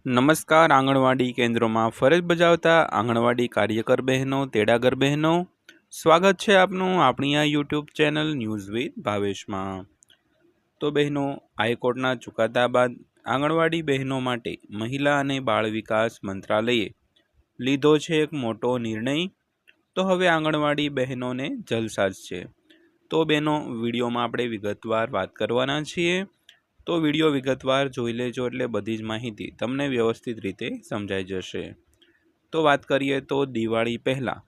નમસ્કાર આંગણવાડી કેન્દ્રોમાં ફરજ બજાવતા આંગણવાડી કાર્યકર બહેનો તેડાગર બહેનો, સ્વાગત છે આપનું આપણી આ યુટ્યુબ ચેનલ ન્યૂઝ વિથ ભાવેશમાં। તો બહેનો, હાઈકોર્ટના ચુકાદા બાદ આંગણવાડી બહેનો માટે મહિલા અને બાળ વિકાસ મંત્રાલયે લીધો છે એક મોટો નિર્ણય। તો હવે આંગણવાડી બહેનોને જલસા જ છે। તો બહેનો, વિડીયોમાં આપણે વિગતવાર વાત કરવાના છીએ, તો વિડીયો વિગતવાર જોઈ લેજો એટલે બધી જ માહિતી તમને વ્યવસ્થિત રીતે સમજાઈ જશે। તો વાત કરીએ તો દિવાળી પહેલાં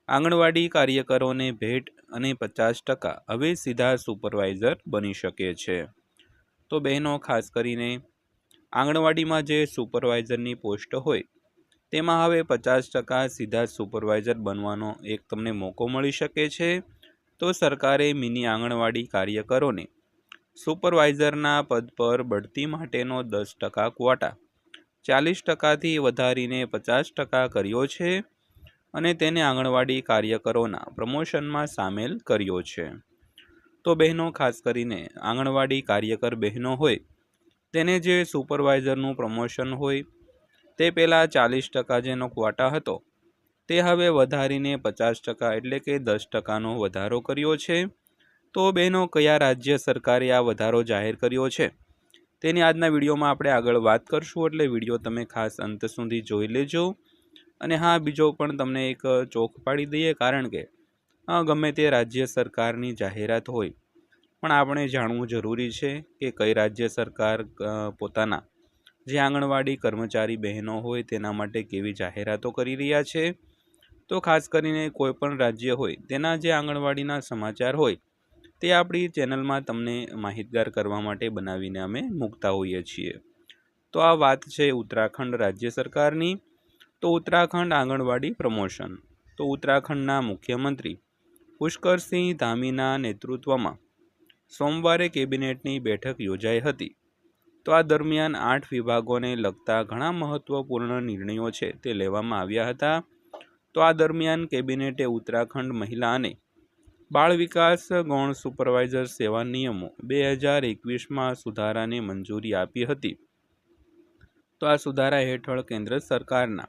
આંગણવાડી કાર્યકરોને ભેટ અને 50% હવે સીધા સુપરવાઇઝર બની શકે છે। તો બહેનો, ખાસ કરીને આંગણવાડીમાં જે સુપરવાઇઝરની પોસ્ટ હોય તેમાં હવે 50% સીધા સુપરવાઇઝર બનવાનો એક તમને મોકો મળી શકે છે। તો સરકારે મિની આંગણવાડી કાર્યકરોને સુપરવાઇઝરના પદ પર બઢતી માટેનો 10% ક્વોટા 40%થી વધારીને 50% કર્યો છે અને તેને આંગણવાડી કાર્યકરોના પ્રમોશનમાં સામેલ કર્યો છે। તો બહેનો, ખાસ કરીને આંગણવાડી કાર્યકર બહેનો હોય તેને જે સુપરવાઇઝરનું પ્રમોશન હોય તે પહેલાં 40% જેનો ક્વોટા હતો તે હવે વધારીને 50% એટલે કે 10%નો વધારો કર્યો છે। તો બહેનો, કયા રાજ્ય સરકારે આ વધારો જાહેર કર્યો છે તેની આજના વિડીયોમાં આપણે આગળ વાત કરશું, એટલે વિડીયો તમે ખાસ અંત સુધી જોઈ લેજો। અને હા, બીજો પણ તમને એક ચોક પાડી દઈએ, કારણ કે ગમે તે રાજ્ય સરકારની જાહેરાત હોય પણ આપણે જાણવું જરૂરી છે કે કઈ રાજ્ય સરકાર પોતાના જે આંગણવાડી કર્મચારી બહેનો હોય તેના માટે કેવી જાહેરાતો કરી રહ્યા છે। તો ખાસ કરીને કોઈ પણ રાજ્ય હોય તેના જે આંગણવાડીના સમાચાર હોય તે આપણી ચેનલમાં તમને માહિતગાર કરવા માટે બનાવીને અમે મૂકતા હોઈએ છીએ। તો આ વાત છે ઉત્તરાખંડ રાજ્ય સરકારની। તો ઉત્તરાખંડ આંગણવાડી પ્રમોશન। તો ઉત્તરાખંડના મુખ્યમંત્રી પુષ્કરસિંહ ધામીના નેતૃત્વમાં સોમવારે કેબિનેટની બેઠક યોજાઈ હતી। તો આ દરમિયાન 8 વિભાગોને લગતા ઘણા મહત્વપૂર્ણ નિર્ણયો છે તે લેવામાં આવ્યા હતા। તો આ દરમિયાન કેબિનેટે ઉત્તરાખંડ મહિલા અને બાળ વિકાસ ગૌણ સુપરવાઇઝર સેવા નિયમો 2021માં સુધારાને મંજૂરી આપી હતી। તો આ સુધારા હેઠળ કેન્દ્ર સરકારના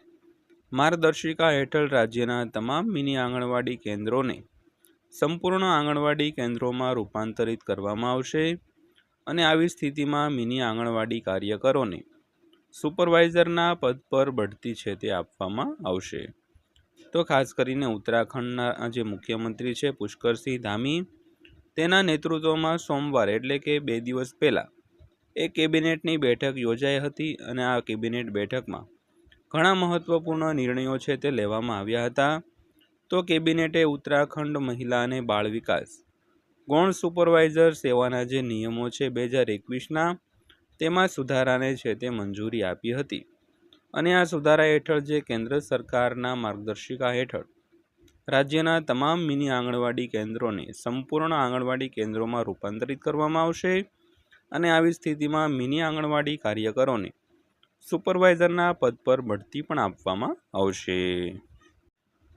માર્ગદર્શિકા હેઠળ રાજ્યના તમામ મિની આંગણવાડી કેન્દ્રોને સંપૂર્ણ આંગણવાડી કેન્દ્રોમાં રૂપાંતરિત કરવામાં આવશે અને આવી સ્થિતિમાં મિની આંગણવાડી કાર્યકરોને સુપરવાઇઝરના પદ પર બઢતી છે તે આપવામાં આવશે। તો ખાસ કરીને ઉત્તરાખંડના જે મુખ્યમંત્રી છે પુષ્કરસિંહ ધામી, તેના નેતૃત્વમાં સોમવારે એટલે કે 2 દિવસ પહેલાં એક કેબિનેટની બેઠક યોજાઈ હતી અને આ કેબિનેટ બેઠકમાં ઘણા મહત્વપૂર્ણ નિર્ણયો છે તે લેવામાં આવ્યા હતા। તો કેબિનેટે ઉત્તરાખંડ મહિલા અને બાળ વિકાસ ગૌણ સુપરવાઇઝર સેવાના જે નિયમો છે 2021ના તેમાં સુધારાને છે તે મંજૂરી આપી હતી અને આ સુધારા હેઠળ જે કેન્દ્ર સરકારના માર્ગદર્શિકા હેઠળ રાજ્યના તમામ મિની આંગણવાડી કેન્દ્રોને સંપૂર્ણ આંગણવાડી કેન્દ્રોમાં રૂપાંતરિત કરવામાં આવશે અને આવી સ્થિતિમાં મિની આંગણવાડી કાર્યકરોને સુપરવાઇઝરના પદ પર બઢતી પણ આપવામાં આવશે।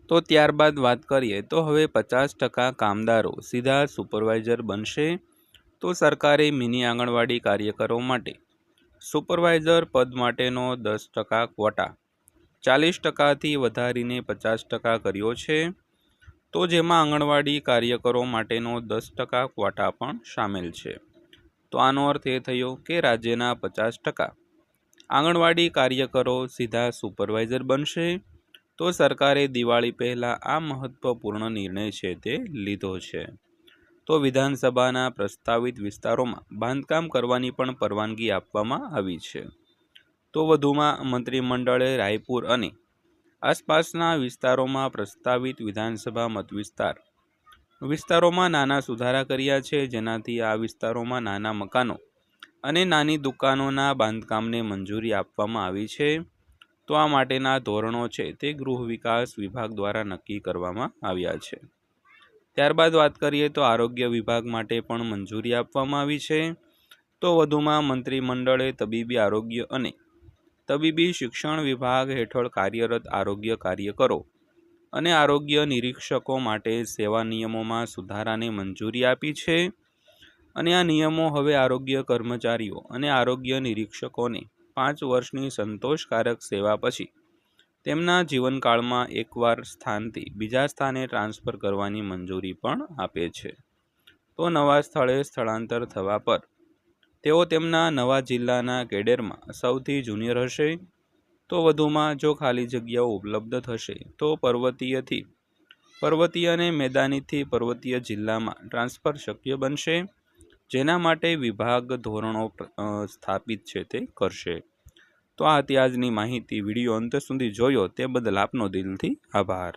તો ત્યારબાદ વાત કરીએ તો હવે 50% કામદારો સીધા સુપરવાઇઝર બનશે। તો સરકારે મિની આંગણવાડી કાર્યકરો માટે સુપરવાઇઝર પદ માટેનો 10% ક્વોટા 40%થી વધારીને 50% કર્યો છે। તો જેમાં આંગણવાડી કાર્યકરો માટેનો 10% ક્વોટા પણ સામેલ છે। તો આનો અર્થ એ થયો કે રાજ્યના 50% આંગણવાડી કાર્યકરો સીધા સુપરવાઇઝર બનશે। તો સરકારે દિવાળી પહેલાં આ મહત્વપૂર્ણ નિર્ણય છે તે લીધો છે। તો વિધાનસભાના પ્રસ્તાવિત વિસ્તારોમાં બાંધકામ કરવાની પણ પરવાનગી આપવામાં આવી છે। તો વધુમાં મંત્રીમંડળે રાયપુર અને આસપાસના વિસ્તારોમાં પ્રસ્તાવિત વિધાનસભા વિસ્તારોમાં નાના સુધારા કર્યા છે, જેનાથી આ વિસ્તારોમાં નાના મકાનો અને નાની દુકાનોના બાંધકામને મંજૂરી આપવામાં આવી છે। તો આ માટેના ધોરણો છે તે ગૃહ વિકાસ વિભાગ દ્વારા નક્કી કરવામાં આવ્યા છે। ત્યારબાદ વાત કરીએ તો આરોગ્ય વિભાગ માટે પણ મંજૂરી આપવામાં આવી છે। તો વધુમાં મંત્રીમંડળે તબીબી આરોગ્ય અને તબીબી શિક્ષણ વિભાગ હેઠળ કાર્યરત આરોગ્ય કાર્યકરો અને આરોગ્ય નિરીક્ષકો માટે સેવા નિયમોમાં સુધારાને મંજૂરી આપી છે અને આ નિયમો હવે આરોગ્ય કર્મચારીઓ અને આરોગ્ય નિરીક્ષકોને 5 વર્ષની સંતોષકારક સેવા પછી તેમના જીવનકાળમાં એકવાર સ્થાનથી બીજા સ્થાને ટ્રાન્સફર કરવાની મંજૂરી પણ આપે છે. તો નવા સ્થળે સ્થળાંતર થવા પર તેઓ તેમના નવા જિલ્લાના કેડરમાં સૌથી જુનિયર હશે. તો વધુમાં જો ખાલી જગ્યાઓ ઉપલબ્ધ થશે તો પર્વતીય અને મેદાનીથી પર્વતીય જિલ્લામાં ટ્રાન્સફર શક્ય બનશે, જેના માટે વિભાગ ધોરણો સ્થાપિત છે તે કરશે. તો આ હતી આજની માહિતી. વિડીયો અંત સુધી જોયો તે બદલ આપનો દિલથી આભાર.